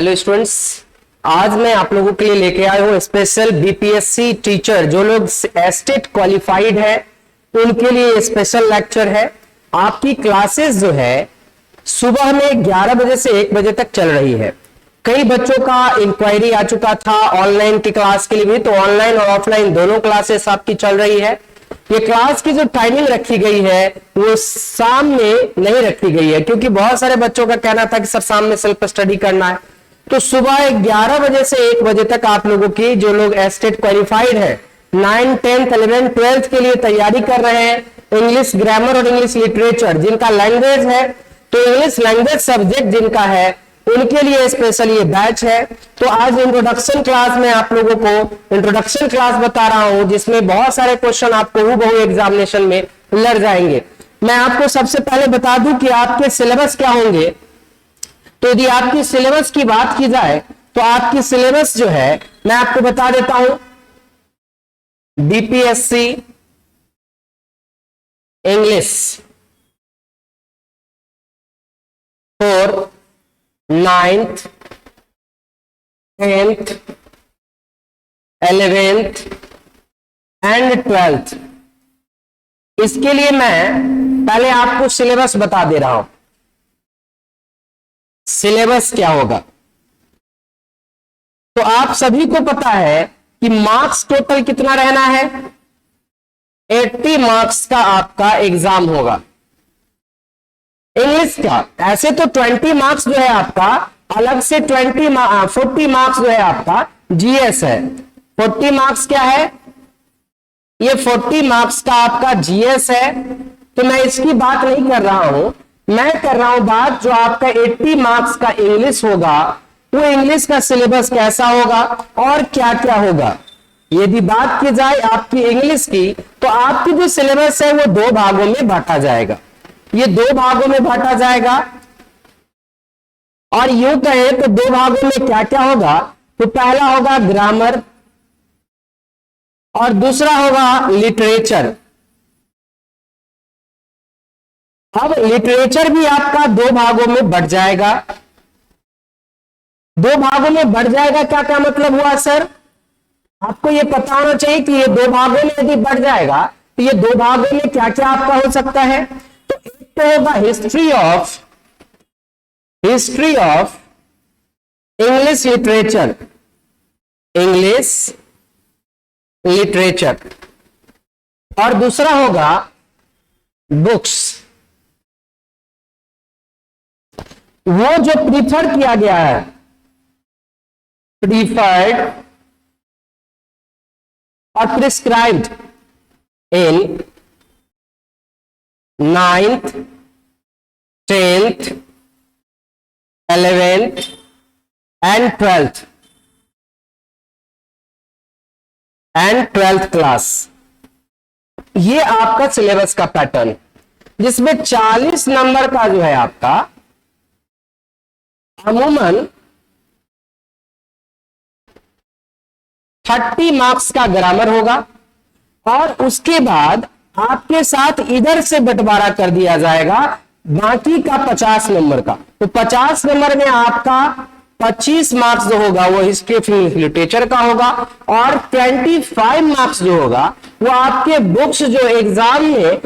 Hello students, आज मैं आप लोगों के लिए लेके आया हूं स्पेशल बीपीएससी टीचर जो लोग एस्टेट क्वालिफाइड है उनके लिए स्पेशल लेक्चर है। आपकी क्लासेस जो है सुबह में 11 बजे से 1 बजे तक चल रही है। कई बच्चों का इंक्वायरी आ चुका था ऑनलाइन की क्लास के लिए भी, तो ऑनलाइन और ऑफलाइन दोनों क्लासेस आपकी चल रही है। ये क्लास की जो टाइमिंग रखी गई है वो शाम में नहीं रखी गई है, क्योंकि बहुत सारे बच्चों का कहना था कि सर शाम में सेल्फ स्टडी करना है। तो सुबह 11 बजे से 1 बजे तक आप लोगों की जो लोग एस्टेट क्वालिफाइड है 9th 10th 11th 12th के लिए तैयारी कर रहे हैं, इंग्लिश ग्रामर और इंग्लिश लिटरेचर जिनका लैंग्वेज है, तो इंग्लिश लैंग्वेज सब्जेक्ट जिनका है उनके लिए स्पेशल ये बैच है। तो आज इंट्रोडक्शन क्लास में आप लोगों को इंट्रोडक्शन क्लास बता रहा हूं, जिसमें बहुत सारे क्वेश्चन आपको हूबहू एग्जामिनेशन में लड़ जाएंगे। मैं आपको सबसे पहले बता दूं कि आपके सिलेबस क्या होंगे। तो यदि आपकी सिलेबस की बात की जाए तो आपकी सिलेबस जो है मैं आपको बता देता हूं। BPSC English for 9th 10th 11th and 12th, इसके लिए मैं पहले आपको सिलेबस बता दे रहा हूं। सिलेबस क्या होगा, तो आप सभी को पता है कि मार्क्स टोटल कितना रहना है, 80 मार्क्स का आपका एग्जाम होगा इंग्लिश का। ऐसे तो 20 मार्क्स जो है आपका अलग से 40 मार्क्स जो है आपका जीएस है। 40 मार्क्स क्या है, ये 40 मार्क्स का आपका जीएस है। तो मैं इसकी बात नहीं कर रहा हूं, मैं कर रहा हूं बात जो आपका 80 मार्क्स का इंग्लिश होगा, वो इंग्लिश का सिलेबस कैसा होगा और क्या क्या होगा। यदि बात की जाए आपकी इंग्लिश की, तो आपकी जो सिलेबस है वो 2 भागों में बांटा जाएगा। ये 2 भागों में बांटा जाएगा, और यूं कहे तो 2 भागों में क्या क्या होगा, तो पहला होगा ग्रामर और दूसरा होगा लिटरेचर। अब लिटरेचर भी आपका 2 भागों में बढ़ जाएगा। 2 भागों में बढ़ जाएगा, क्या क्या मतलब हुआ सर, आपको ये पता होना चाहिए कि ये 2 भागों में यदि बढ़ जाएगा तो ये 2 भागों में क्या क्या आपका हो सकता है। तो एक तो होगा history of English literature, English literature, और दूसरा होगा बुक्स। वो जो प्रीफर किया गया है, प्रीफर्ड और prescribed in 9th 10th 11th and 12th class, ये आपका सिलेबस का पैटर्न, जिसमें 40 नंबर का जो है आपका अमूमन 30 मार्क्स का ग्रामर होगा, और उसके बाद आपके साथ इधर से बंटवारा कर दिया जाएगा बाकी का 50 नंबर का। तो 50 नंबर में आपका 25 मार्क्स जो होगा वो हिस्ट्री ऑफ इंग्लिश लिटरेचर का होगा, और 25 मार्क्स जो होगा वो आपके बुक्स जो एग्जाम में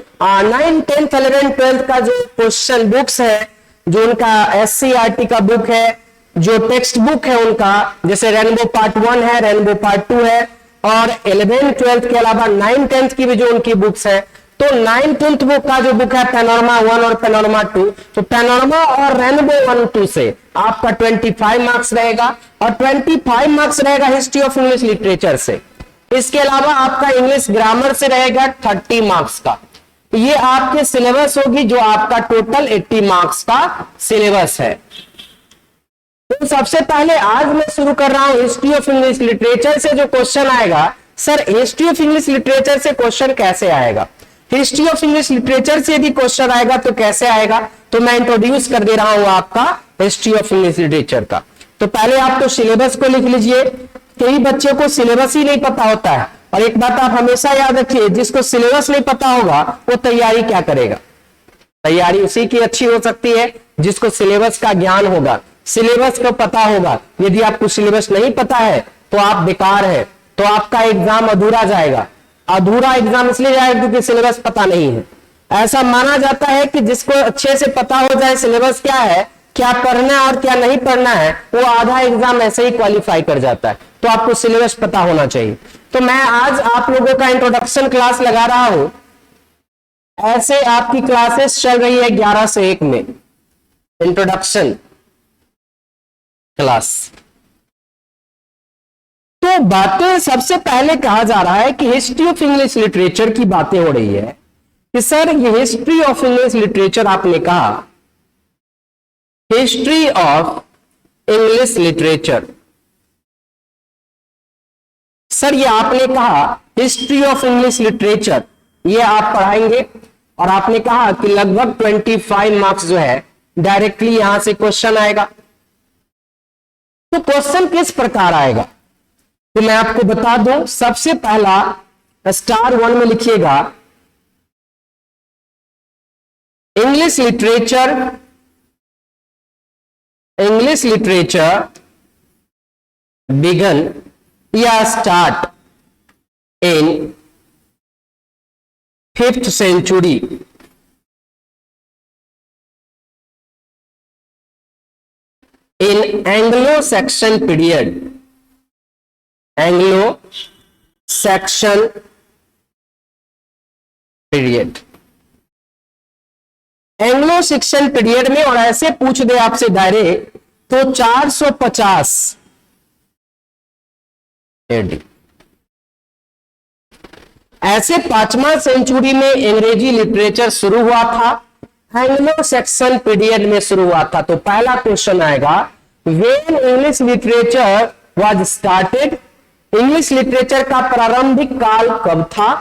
9th 10th 11th 12th का जो क्वेश्चन बुक्स है, जो उनका एससीईआरटी का बुक है, जो टेक्स्ट बुक है उनका, जैसे रेनबो पार्ट 1 है, रेनबो पार्ट 2 है, और 11th 12th के अलावा 9th 10th की भी जो उनकी बुक्स है। तो 9th 10th बुक का जो बुक है पैनोरमा 1 और पैनोरमा 2, तो पैनोरमा और रेनबो 1 2 से आपका 25 मार्क्स रहेगा, और 25 मार्क्स रहेगा हिस्ट्री ऑफ इंग्लिश लिटरेचर से। इसके अलावा आपका इंग्लिश ग्रामर से रहेगा 30 मार्क्स का। ये आपके सिलेबस होगी जो आपका टोटल 80 मार्क्स का सिलेबस है। तो सबसे पहले आज मैं शुरू कर रहा हूं हिस्ट्री ऑफ इंग्लिश लिटरेचर से। जो क्वेश्चन आएगा, sir history of English literature से क्वेश्चन कैसे आएगा, हिस्ट्री ऑफ इंग्लिश लिटरेचर से यदि क्वेश्चन आएगा तो कैसे आएगा। तो मैं इंट्रोड्यूस कर दे रहा हूं आपका हिस्ट्री ऑफ इंग्लिश लिटरेचर का। तो पहले आप तो सिलेबस को लिख लीजिए। कई बच्चों को सिलेबस ही नहीं पता होता है, और एक बात आप हमेशा याद रखिए, जिसको सिलेबस नहीं पता होगा वो तैयारी क्या करेगा। तैयारी उसी की अच्छी हो सकती है जिसको सिलेबस का ज्ञान होगा। सिलेबस को पता होगा। यदि आपको सिलेबस नहीं पता है तो आप बेकार है, तो आपका एग्जाम अधूरा जाएगा। अधूरा एग्जाम इसलिए जाएगा क्योंकि सिलेबस पता नहीं है। ऐसा माना जाता है कि जिसको अच्छे से पता हो जाए सिलेबस क्या है, क्या पढ़ना है और क्या नहीं पढ़ना है, वो आधा एग्जाम ऐसे ही क्वालिफाई कर जाता है। तो आपको सिलेबस पता होना चाहिए। तो मैं आज आप लोगों का इंट्रोडक्शन क्लास लगा रहा हूं। ऐसे आपकी क्लासेस चल रही है 11 से 1 में, इंट्रोडक्शन क्लास। तो बातें सबसे पहले कहा जा रहा है कि हिस्ट्री ऑफ इंग्लिश लिटरेचर की बातें हो रही है कि सर ये हिस्ट्री ऑफ इंग्लिश लिटरेचर आपने कहा, history of English literature, sir ये आपने कहा हिस्ट्री ऑफ इंग्लिश लिटरेचर, ये आप पढ़ाएंगे। और आपने कहा कि लगभग 25 मार्क्स जो है डायरेक्टली यहां से क्वेश्चन आएगा। तो क्वेश्चन किस प्रकार आएगा तो मैं आपको बता दूं। सबसे पहला स्टार 1 में लिखिएगा English literature, English literature began या start in 5th century, in Anglo-Saxon period, Anglo-Saxon period, Anglo-Saxon period में। और ऐसे पूछ दे आपसे डायरेक्ट तो 450 एडी। ऐसे 5वां सेंचुरी में अंग्रेजी लिटरेचर शुरू हुआ था, एंग्लो सैक्सन पीरियड में शुरू हुआ था। तो पहला क्वेश्चन आएगा when English literature was started, English literature का प्रारंभिक काल कब था,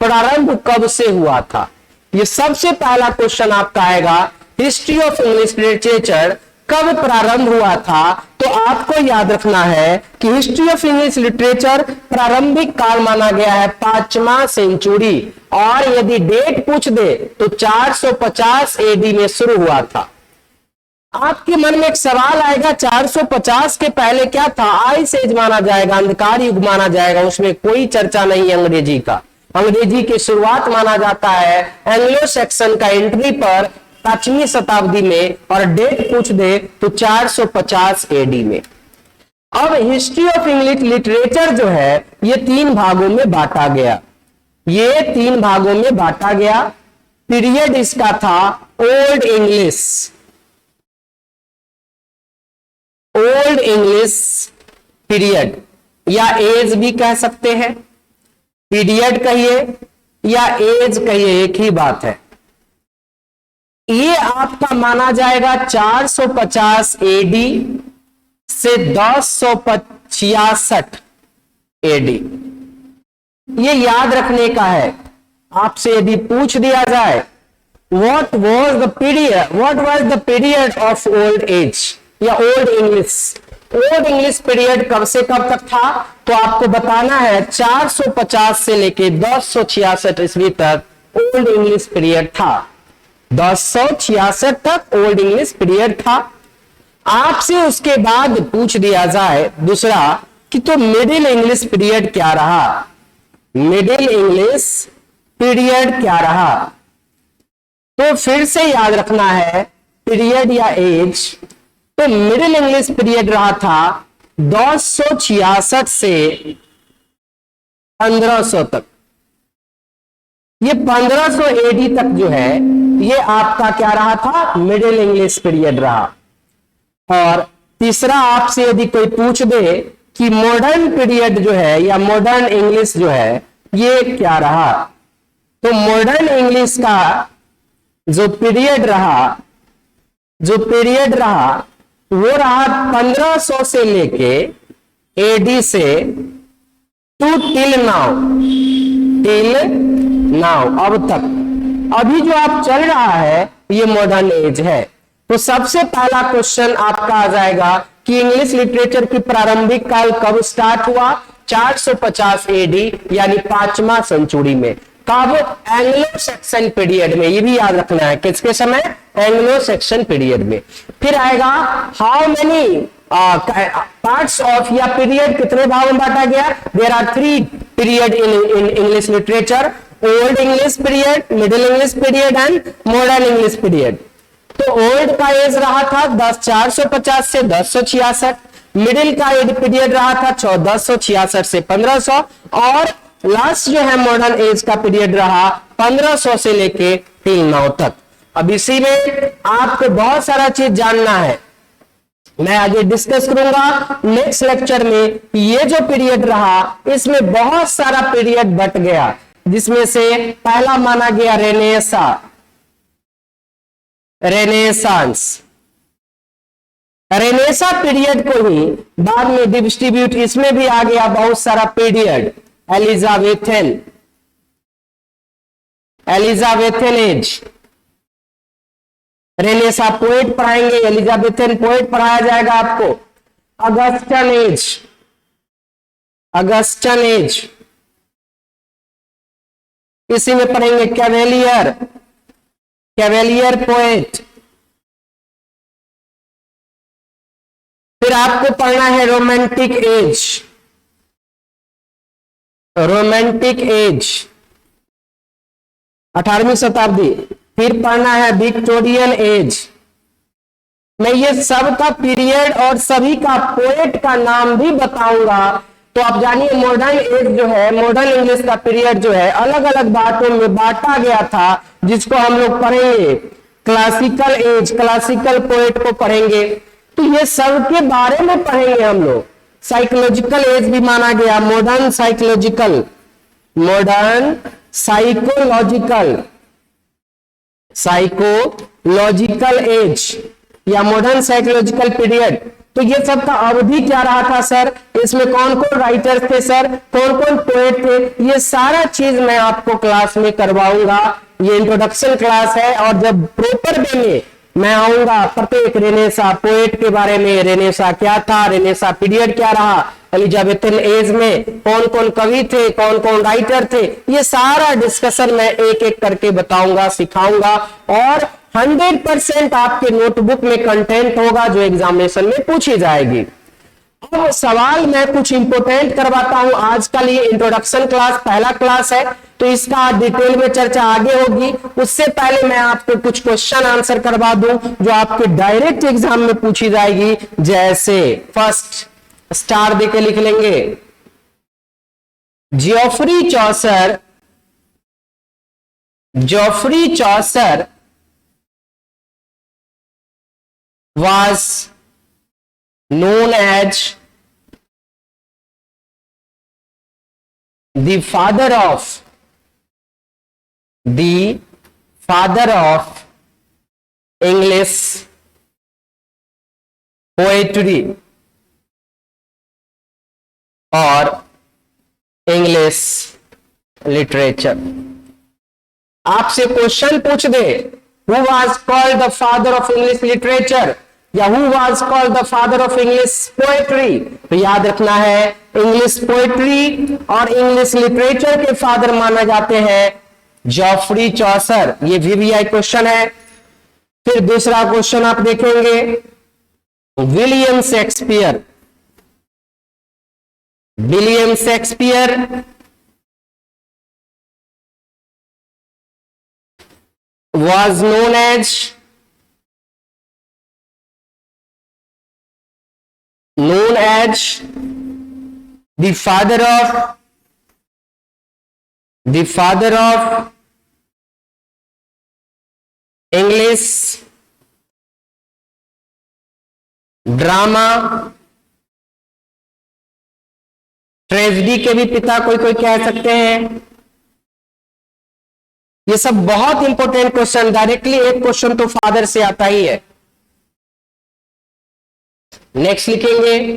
प्रारंभ कब से हुआ था। ये सबसे पहला क्वेश्चन आपका आएगा। हिस्ट्री ऑफ इंग्लिश लिटरेचर कब प्रारंभ हुआ था। तो आपको याद रखना है कि हिस्ट्री ऑफ इंग्लिश लिटरेचर प्रारंभिक काल माना गया है 5वां सेंचुरी। और यदि डेट पूछ दे तो 450 एडी में शुरू हुआ था। आपके मन में एक सवाल आएगा 450 के पहले क्या था। आइस एज माना जाएगा, अंधकार युग माना जाएगा, उसमें कोई चर्चा नहीं अंग्रेजी का। अंग्रेजी की शुरुआत माना जाता है एंग्लो सैक्सन का एंट्री पर 5वीं शताब्दी में। और डेट पूछ दे तो 450 एडी में। अब हिस्ट्री ऑफ इंग्लिश लिटरेचर जो है ये 3 भागों में बांटा गया। ये 3 भागों में बांटा गया। पीरियड इसका था old English, old English period या एज भी कह सकते हैं। पीरियड कहिए या एज कहिए, एक ही बात है। ये आपका माना जाएगा 450 एडी से 1066 एडी। ये याद रखने का है। आपसे यदि पूछ दिया जाए what was the period, what was the period of old age या old English, old English period कब से कब तक था, तो आपको बताना है 450 से लेके 1066 ईस्वी तक ओल्ड इंग्लिश पीरियड था। 1066 तक ओल्ड इंग्लिश पीरियड था। आपसे उसके बाद पूछ दिया जाए दूसरा कि तो मिडिल इंग्लिश पीरियड क्या रहा, मिडिल इंग्लिश पीरियड क्या रहा। तो फिर से याद रखना है पीरियड या एज। तो मिडिल इंग्लिश पीरियड रहा था 1066 से 1500 तक। ये 1500 एडी तक जो है ये आपका क्या रहा था, मिडिल इंग्लिश पीरियड रहा। और तीसरा आपसे यदि कोई पूछ दे कि मॉडर्न पीरियड जो है या मॉडर्न इंग्लिश जो है ये क्या रहा, तो मॉडर्न इंग्लिश का जो पीरियड रहा वो रहा 1500 से लेके एडी से टू टिल नाउ अब तक। अभी जो आप चल रहा है ये मॉडर्न एज है। तो सबसे पहला क्वेश्चन आपका आ जाएगा कि इंग्लिश लिटरेचर की प्रारंभिक काल कब स्टार्ट हुआ, 450 एडी यानी 5वां सेंचुरी में। कब? एंग्लो सैक्सन पीरियड में, ये भी याद रखना है, किसके समय? एंग्लो सैक्सन पीरियड में। फिर आएगा हाउ मेनी पार्ट्स ऑफ या पीरियड कितने भाग में बांटा गया? There are 3 period in English literature, Old English period, Middle English period and Modern English period. तो ओल्ड का एज रहा था 450 से 1066, मिडिल का एज पीरियड रहा था 1466 से 1500, और लास्ट जो है मॉडर्न एज का पीरियड रहा 1500 से लेके 300 तक। अब इसी में आपको बहुत सारा चीज जानना है, मैं आगे डिस्कस करूंगा नेक्स्ट लेक्चर में। ये जो पीरियड रहा इसमें बहुत सारा पीरियड बट गया, जिसमें से पहला माना गया रेनेसा पीरियड को ही बाद में डिस्ट्रीब्यूट, इसमें भी आ गया बहुत सारा period. Elizabethan age, Renaissance poet पढ़ाएंगे, एलिजाबेथन पोएट पढ़ाया जाएगा आपको। अगस्टन एज इसी में पढ़ेंगे। Cavalier poet. फिर आपको पढ़ना है रोमांटिक एज 18वीं शताब्दी। फिर पढ़ना है विक्टोरियन एज। मैं ये सब का पीरियड और सभी का पोएट का नाम भी बताऊंगा। तो आप जानिए मॉडर्न एज जो है, मॉडर्न इंग्लिश का पीरियड जो है अलग अलग बातों में बांटा गया था, जिसको हम लोग पढ़ेंगे। क्लासिकल एज, क्लासिकल पोएट को पढ़ेंगे। तो ये सब के बारे में पढ़ेंगे हम लोग। साइकोलॉजिकल एज भी माना गया, मॉडर्न साइकोलॉजिकल एज या मॉडर्न साइकोलॉजिकल पीरियड। तो ये सब का अवधि क्या रहा था सर? इसमें कौन कौन राइटर थे सर, कौन कौन पोएट थे, ये सारा चीज मैं आपको क्लास में करवाऊंगा। ये इंट्रोडक्शन क्लास है, और जब प्रॉपर वे में मैं आऊंगा प्रत्येक रेनेसा पोएट के बारे में, रेनेसा क्या था, रेनेसा पीरियड क्या रहा, एलिजाबेथन एज में कौन कौन कवि थे, कौन कौन राइटर थे, ये सारा डिस्कशन मैं एक एक करके बताऊंगा, सिखाऊंगा, और 100% आपके नोटबुक में कंटेंट होगा जो एग्जामिनेशन में पूछी जाएगी। अब सवाल मैं कुछ इंपोर्टेंट करवाता हूं। आज का ये इंट्रोडक्शन क्लास पहला क्लास है, तो इसका डिटेल में चर्चा आगे होगी। उससे पहले मैं आपको कुछ क्वेश्चन आंसर करवा दूं जो आपके डायरेक्ट एग्जाम में पूछी जाएगी। जैसे फर्स्ट स्टार देके लिख लेंगे, जियोफ्री चौसर was known as the father of English poetry और English literature। आपसे क्वेश्चन पूछ दे, who was called the father of English literature या who was called the father of English poetry, तो याद रखना है इंग्लिश पोएट्री और इंग्लिश लिटरेचर के फादर माना जाते हैं जॉफ्री चौसर। ये वीवीआई क्वेश्चन है। फिर दूसरा क्वेश्चन आप देखेंगे, William Shakespeare was known as the father of English drama, tragedy के भी पिता कोई कोई कह सकते हैं। ये सब बहुत इंपॉर्टेंट क्वेश्चन, डायरेक्टली एक क्वेश्चन तो फादर से आता ही है। नेक्स्ट लिखेंगे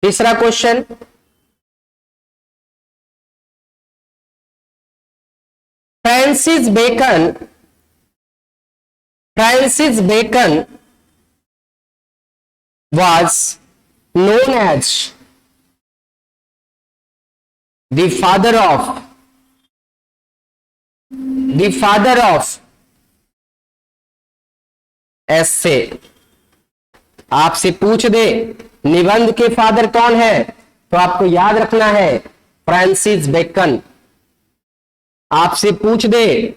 तीसरा question, Francis Bacon was known as the father of ऐसे आपसे पूछ दे निबंध के फादर कौन है, तो आपको याद रखना है फ्रांसिस बेकन। आपसे पूछ दे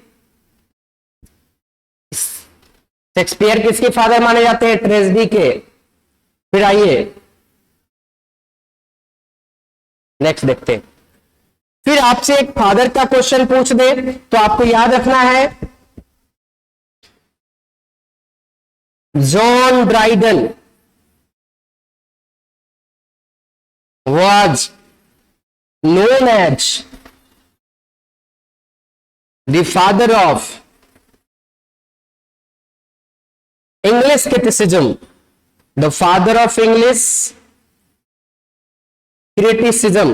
शेक्सपियर किसके फादर माने जाते हैं, ट्रेजेडी के। फिर आइए नेक्स्ट देखते हैं। फिर आपसे एक फादर का क्वेश्चन पूछ दे तो आपको याद रखना है John Dryden was known as the father of English criticism, the father of English criticism।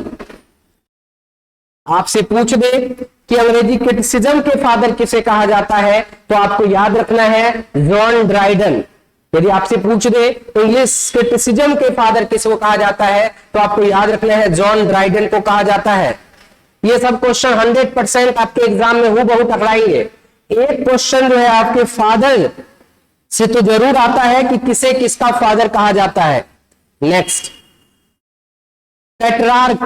आपसे पूछ दे कि अंग्रेजी क्रिटिसिज्म के फादर किसे कहा जाता है, तो आपको याद रखना है जॉन ड्राइडन। यदि आपसे पूछ दे इंग्लिश क्रिटिसिज्म के फादर किसको कहा जाता है, तो आपको याद रखना है जॉन ड्राइडन को कहा जाता है। ये सब क्वेश्चन 100% आपके एग्जाम में हूबहू टकराएंगे। एक क्वेश्चन जो है आपके फादर से तो जरूर आता है कि किसे किसका फादर कहा जाता है। नेक्स्ट पेट्रार्क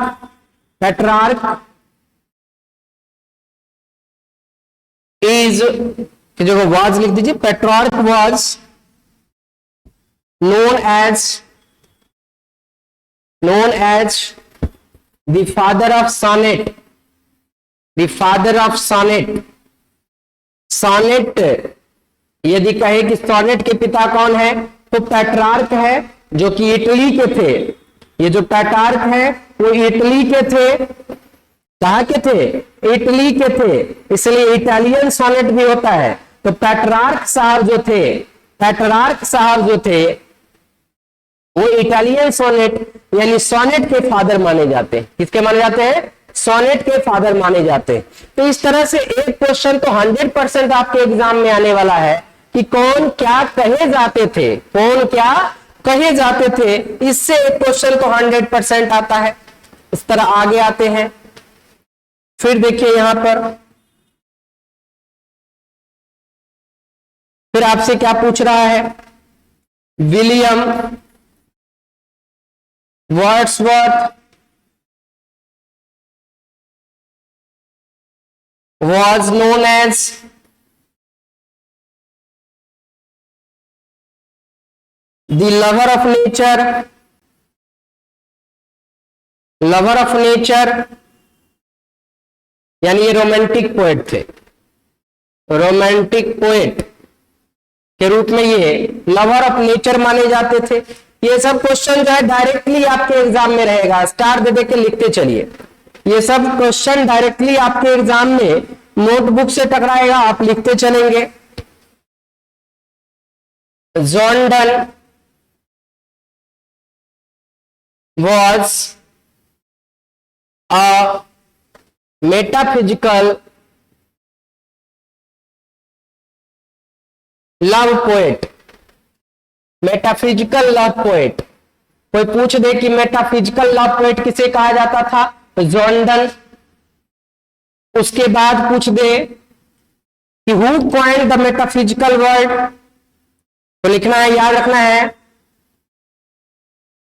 इज की जगह वाज लिख दीजिए, Petrarch was known as the father of sonnet, the father of sonnet। sonnet यदि कहे कि सोनेट के पिता कौन है, तो पेट्रार्क है जो कि इटली के थे। ये जो पेट्रार्क है वो इटली के थे। कहां के थे, इटली के थे, इसलिए इटालियन सोनेट भी होता है। तो पेट्रार्क साहब जो थे वो इटालियन सोनेट यानी सोनेट के फादर माने जाते हैं। किसके माने जाते हैं, सोनेट के फादर माने जाते हैं। तो इस तरह से एक क्वेश्चन तो 100% आपके एग्जाम में आने वाला है कि कौन क्या कहे जाते थे, इससे एक क्वेश्चन तो 100% आता है। इस तरह आगे आते हैं। फिर देखिए यहां पर फिर आपसे क्या पूछ रहा है, William Wordsworth was known as the lover of nature, यानी ये रोमांटिक पोएट थे। रोमांटिक पोएट के रूप में ये लवर ऑफ नेचर माने जाते थे। ये सब क्वेश्चन जो है डायरेक्टली आपके एग्जाम में रहेगा, स्टार दे दे के लिखते चलिए। ये सब क्वेश्चन डायरेक्टली आपके एग्जाम में नोटबुक से टकराएगा, आप लिखते चलेंगे। John Donne was a metaphysical love poet. Metaphysical love poet, कोई पूछ दे कि मेटाफिजिकल लव पोएट किसे कहा जाता था, तो जॉन डन। उसके बाद पूछ दे कि who coined the metaphysical word, तो लिखना है, याद रखना है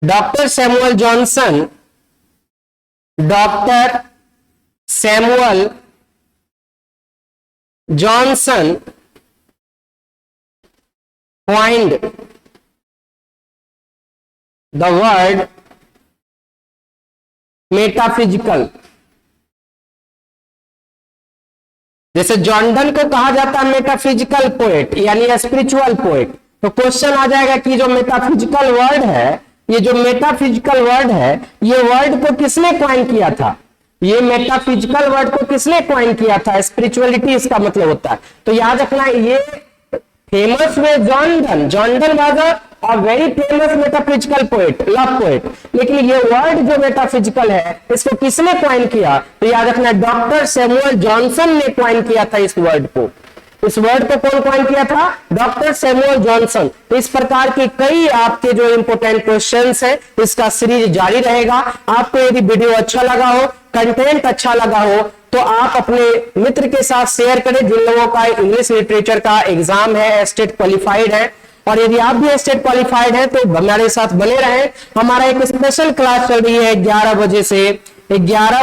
doctor Samuel Johnson. Doctor Samuel Johnson coined the word metaphysical। जैसे जॉन डन को कहा जाता है मेटाफिजिकल पोएट यानी स्पिरिचुअल पोएट, तो क्वेश्चन आ जाएगा कि जो मेटाफिजिकल वर्ड है, ये जो मेटाफिजिकल वर्ड है, ये वर्ड को किसने कॉइन किया था, ये मेटाफिजिकल वर्ड को किसने कॉइन किया था, स्पिरिचुअलिटी इसका मतलब होता है। तो याद रखना ये फेमस में John Donne was a very famous metaphysical poet, love poet. लेकिन ये वर्ड जो मेटाफिजिकल है इसको किसने कॉइन किया, तो याद रखना डॉक्टर सैमुअल जॉनसन ने कॉइन किया था इस वर्ड को। इस वर्ड को कौन कॉइन किया था, डॉक्टर सैमुअल जॉनसन। तो इस प्रकार के कई आपके जो इंपोर्टेंट क्वेश्चंस है, इसका सीरीज जारी रहेगा। आपको यदि वीडियो अच्छा लगा हो, कंटेंट अच्छा लगा हो तो आप अपने मित्र के साथ शेयर करें जिन लोगों का इंग्लिश लिटरेचर का एग्जाम है, स्टेट क्वालिफाइड है। और यदि आप भी स्टेट क्वालिफाइड हैं तो हमारे साथ बने रहें। हमारा एक स्पेशल क्लास चल रही है 11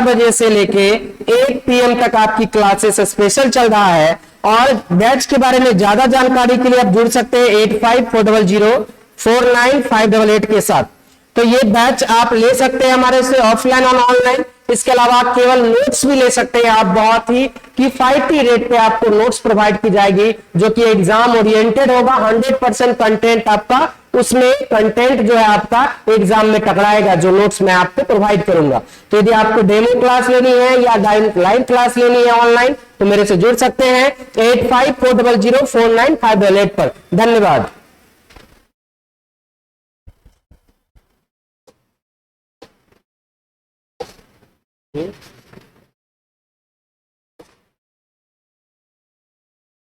बजे से लेके 1 PM तक आपकी क्लासेस स्पेशल चल रहा है। और बैच के बारे में ज्यादा जानकारी के लिए आप जुड़ सकते हैं 8540049588 के साथ। तो ये बैच आप ले सकते हैं हमारे से ऑफलाइन और ऑनलाइन। इसके अलावा आप केवल नोट्स भी ले सकते हैं। आप बहुत ही किफायती रेट पे आपको नोट्स प्रोवाइड की जाएगी जो कि एग्जाम ओरिएंटेड होगा। 100% कंटेंट आपका उसमें कंटेंट जो है आपका एग्जाम में टकराएगा जो नोट्स मैं आपको प्रोवाइड करूंगा। तो यदि आपको डेमो क्लास लेनी है या लाइव क्लास लेनी है ऑनलाइन तो मेरे से जुड़ सकते हैं 8540049588 पर। धन्यवाद।